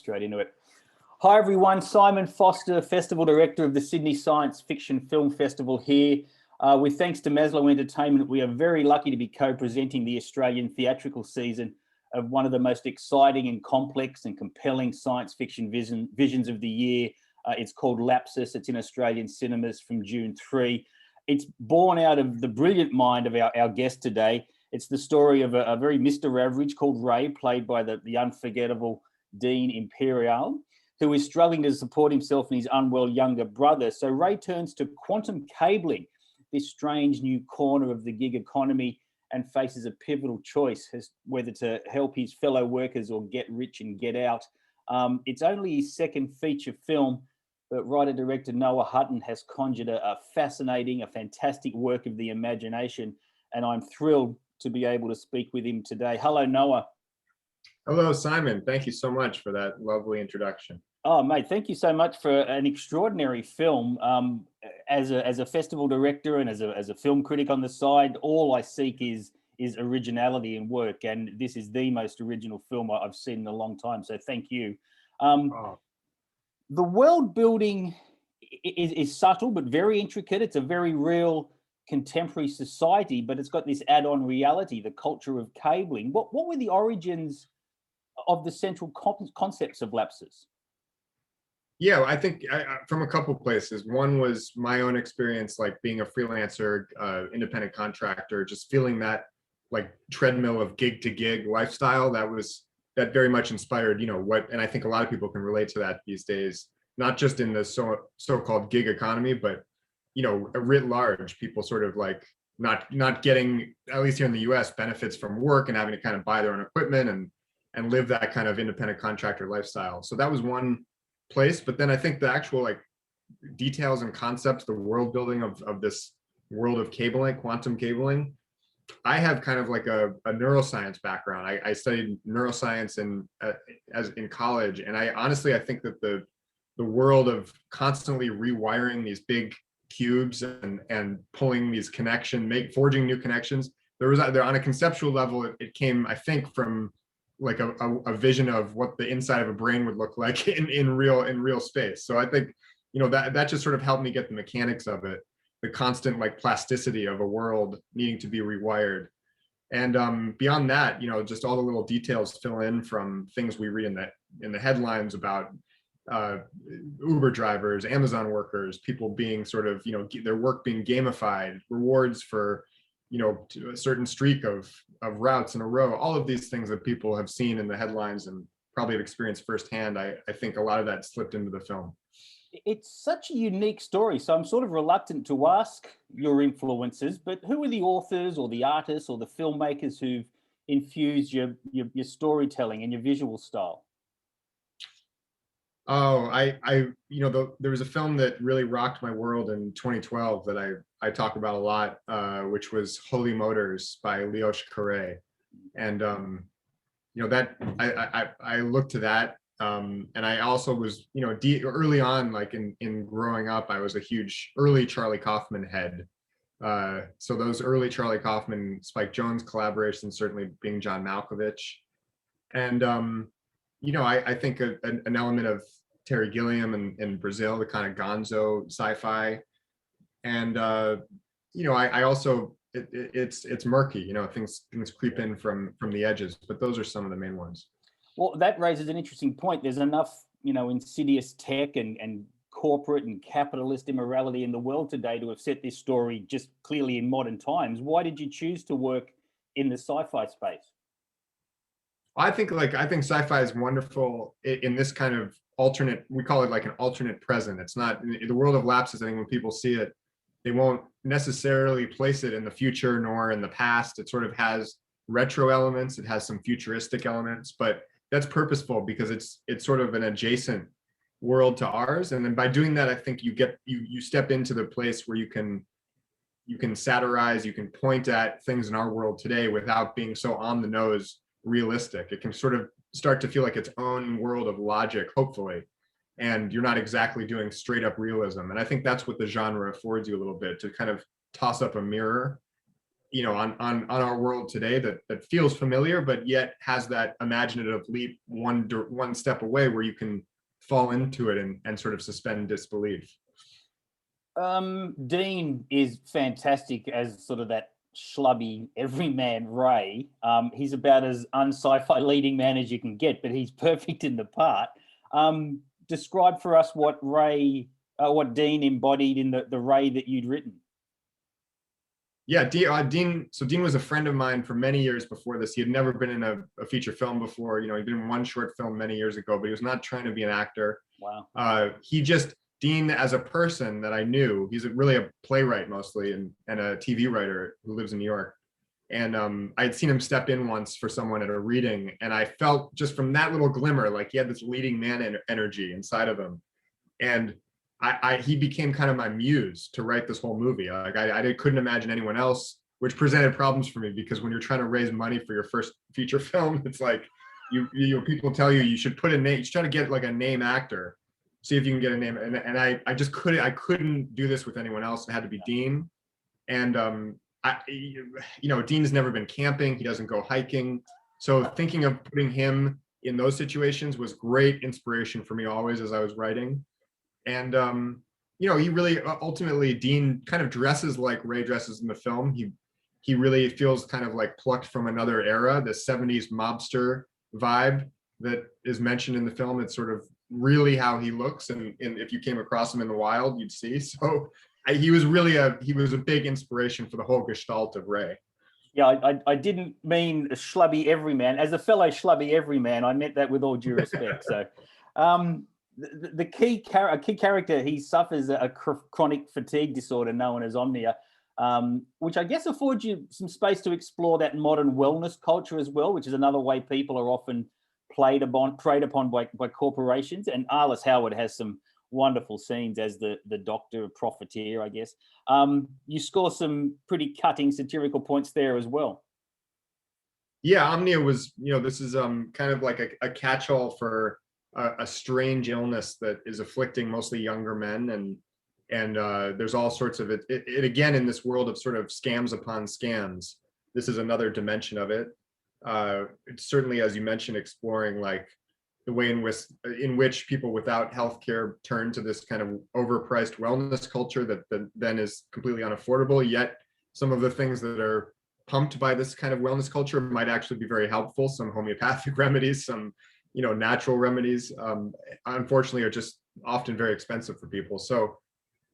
Straight into it. Hi everyone, Simon Foster, Festival Director of the Sydney Science Fiction Film Festival here. With thanks to Maslow Entertainment, we are very lucky to be co-presenting the Australian theatrical season of one of the most exciting and complex and compelling science fiction visions of the year. It's called LAPSIS. It's in Australian cinemas from June 3. It's born out of the brilliant mind of our guest today. It's the story of a very Mr. Average called Ray, played by the unforgettable Dean Imperial, who is struggling to support himself and his unwell younger brother. So Ray turns to quantum cabling, this strange new corner of the gig economy, and faces a pivotal choice as whether to help his fellow workers or get rich and get out. It's only his second feature film, but writer-director NOAH Hutton has conjured a fascinating, a fantastic work of the imagination, and I'm thrilled to be able to speak with him today. Hello, Noah. Hello, Simon. Thank you so much for that lovely introduction. Oh, mate, thank you so much for an extraordinary film. As a festival director and as a film critic on the side, all I seek is originality in work, and this is the most original film I've seen in a long time. So thank you. The world building is subtle but very intricate. It's a very real contemporary society, but it's got this add-on reality, the culture of cabling. What were the origins of the central concepts of LAPSIS? Yeah, I think from a couple places. One was my own experience, like being a freelancer, independent contractor, just feeling that like treadmill of gig to gig lifestyle. That very much inspired, and I think a lot of people can relate to that these days, not just in the so-called gig economy, but writ large, people sort of like not getting, at least here in the US, benefits from work and having to kind of buy their own equipment and live that kind of independent contractor lifestyle. So that was one place. But then I think the actual like details and concepts, the world building of this world of cabling, quantum cabling, I have kind of like a neuroscience background. I studied neuroscience in college, and I think that the world of constantly rewiring these big cubes and pulling these forging new connections, there on a conceptual level, it came, I think, from like a vision of what the inside of a brain would look like in real space. So I think that just sort of helped me get the mechanics of it, the constant like plasticity of a world needing to be rewired. And beyond that, just all the little details fill in from things we read in the headlines about Uber drivers, Amazon workers, people being sort of, their work being gamified, rewards for, a certain streak of routes in a row. All of these things that people have seen in the headlines and probably have experienced firsthand. I think a lot of that slipped into the film. It's such a unique story, so I'm sort of reluctant to ask your influences, but who are the authors or the artists or the filmmakers who've infused your storytelling and your visual style? Oh, there was a film that really rocked my world in 2012 that I talk about a lot, which was Holy Motors by Leos Carré. And, that I looked to that. And I also was, early on, like in growing up, I was a huge early Charlie Kaufman head. So those early Charlie Kaufman, Spike Jonze collaborations, certainly being John Malkovich. And, I think an element of Terry Gilliam in Brazil, the kind of gonzo sci-fi. And, I also, it's murky, things creep in from the edges, but those are some of the main ones. Well, that raises an interesting point. There's enough, insidious tech and corporate and capitalist immorality in the world today to have set this story just clearly in modern times. Why did you choose to work in the sci-fi space? I think sci-fi is wonderful in this kind of alternate, we call it like an alternate present. It's not in the world of LAPSIS. I think when people see it, they won't necessarily place it in the future nor in the past. It sort of has retro elements. It has some futuristic elements, but that's purposeful because it's sort of an adjacent world to ours. And then by doing that, I think you step into the place where you can satirize, you can point at things in our world today without being so on the nose realistic. It can sort of start to feel like its own world of logic, hopefully, and you're not exactly doing straight up realism. And I think that's what the genre affords you a little bit, to kind of toss up a mirror on our world today that feels familiar, but yet has that imaginative leap one step away where you can fall into it and sort of suspend disbelief. Dean is fantastic as sort of that schlubby everyman Ray. He's about as un-sci-fi leading man as you can get, but he's perfect in the part. Describe for us what Dean embodied in the Ray that you'd written. Yeah, Dean. So Dean was a friend of mine for many years before this. He had never been in a feature film before. He'd been in one short film many years ago, but he was not trying to be an actor. Wow. Dean as a person that I knew, he's really a playwright mostly and a TV writer who lives in New York. And I had seen him step in once for someone at a reading, and I felt just from that little glimmer like he had this leading man energy inside of him. And he became kind of my muse to write this whole movie. Like I couldn't imagine anyone else, which presented problems for me because when you're trying to raise money for your first feature film, it's like people tell you should put a name, you should try to get like a name actor, see if you can get a name. And I just couldn't do this with anyone else. It had to be Dean. And Dean's never been camping. He doesn't go hiking. So thinking of putting him in those situations was great inspiration for me always as I was writing. And he really ultimately, Dean kind of dresses like Ray dresses in the film. He really feels kind of like plucked from another era, the 70s mobster vibe that is mentioned in the film. It's sort of really how he looks, and if you came across him in the wild, you'd see. So he was a big inspiration for the whole gestalt of Ray. Yeah, I didn't mean a schlubby everyman. As a fellow schlubby everyman, I meant that with all due respect. So the key character, he suffers a chronic fatigue disorder known as Omnia, which I guess affords you some space to explore that modern wellness culture as well, which is another way people are often preyed upon by corporations. And Arliss Howard has some wonderful scenes as the doctor profiteer, I guess. You score some pretty cutting satirical points there as well. Yeah, Omnia was, this is kind of like a catch-all for a strange illness that is afflicting mostly younger men, and there's all sorts of it again in this world of sort of scams upon scams. This is another dimension of it. It's certainly, as you mentioned, exploring like the way in which people without healthcare turn to this kind of overpriced wellness culture that then is completely unaffordable. Yet some of the things that are pumped by this kind of wellness culture might actually be very helpful. Some homeopathic remedies, some natural remedies, unfortunately, are just often very expensive for people. So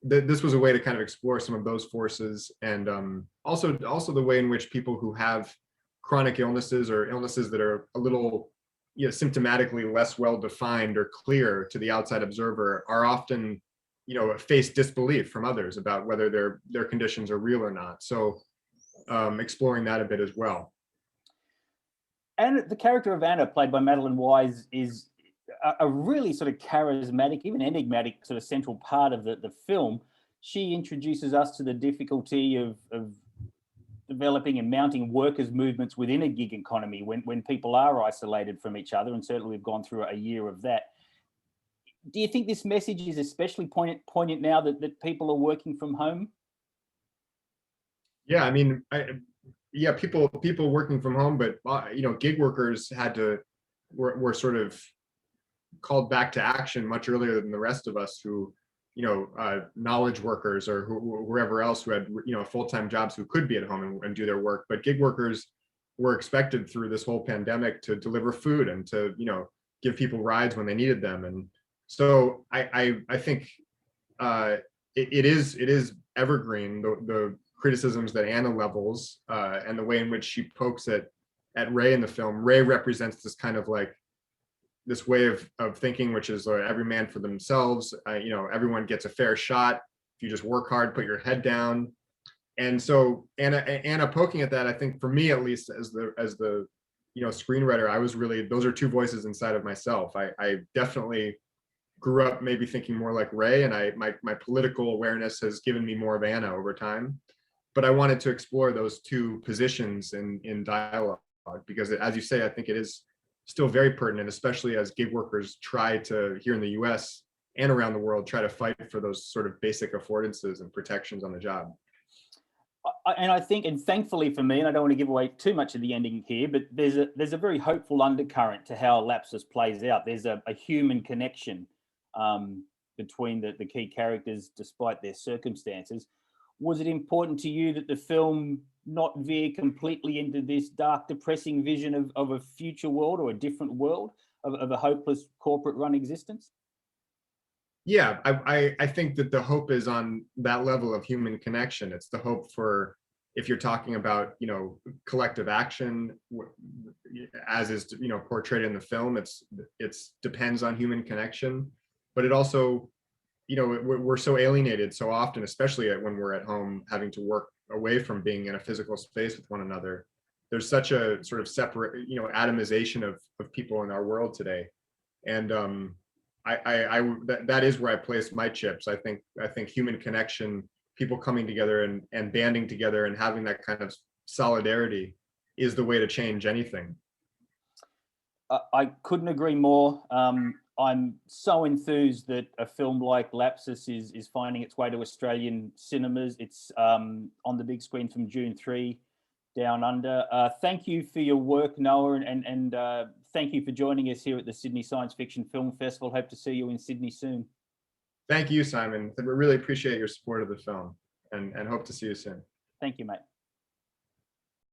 this was a way to kind of explore some of those forces, and also the way in which people who have chronic illnesses or illnesses that are a little symptomatically less well defined or clear to the outside observer are often face disbelief from others about whether their conditions are real or not. So exploring that a bit as well. And the character of Anna, played by Madeline Wise, is a really sort of charismatic, even enigmatic sort of central part of the film. She introduces us to the difficulty of developing and mounting workers' movements within a gig economy when people are isolated from each other, and certainly we've gone through a year of that. Do you think this message is especially poignant now that people are working from home? Yeah, I mean, people working from home, but gig workers were sort of called back to action much earlier than the rest of us who knowledge workers or whoever else who had full-time jobs who could be at home and do their work. But gig workers were expected through this whole pandemic to deliver food and to give people rides when they needed them. And so I think it is evergreen, the criticisms that Anna levels and the way in which she pokes at Ray in the film. Ray represents this kind of like this way of thinking, which is every man for themselves. Everyone gets a fair shot if you just work hard, put your head down. And so Anna poking at that, I think for me at least, as the screenwriter, I was really, those are two voices inside of myself. I definitely grew up maybe thinking more like Ray, and my political awareness has given me more of Anna over time. But I wanted to explore those two positions in dialogue because, as you say, I think it is still very pertinent, especially as gig workers try to, here in the US and around the world, try to fight for those sort of basic affordances and protections on the job. And I think, and thankfully for me, and I don't want to give away too much of the ending here, but there's a very hopeful undercurrent to how LAPSIS plays out. There's a human connection between the key characters, despite their circumstances. Was it important to you that the film not veer completely into this dark, depressing vision of a future world or a different world of a hopeless corporate-run existence? Yeah, I think that the hope is on that level of human connection. It's the hope for, if you're talking about, you know, collective action, as is, you know, portrayed in the film, it's depends on human connection, but it also, you know, we're so alienated so often, especially when we're at home having to work away from being in a physical space with one another. There's such a sort of separate, you know, atomization of people in our world today. And that is where I place my chips. I think human connection, people coming together and banding together and having that kind of solidarity is the way to change anything. I couldn't agree more. I'm so enthused that a film like LAPSIS is finding its way to Australian cinemas. It's on the big screen from June 3 down under. Thank you for your work, Noah, and thank you for joining us here at the Sydney Science Fiction Film Festival. Hope to see you in Sydney soon. Thank you, Simon. We really appreciate your support of the film and hope to see you soon. Thank you, mate.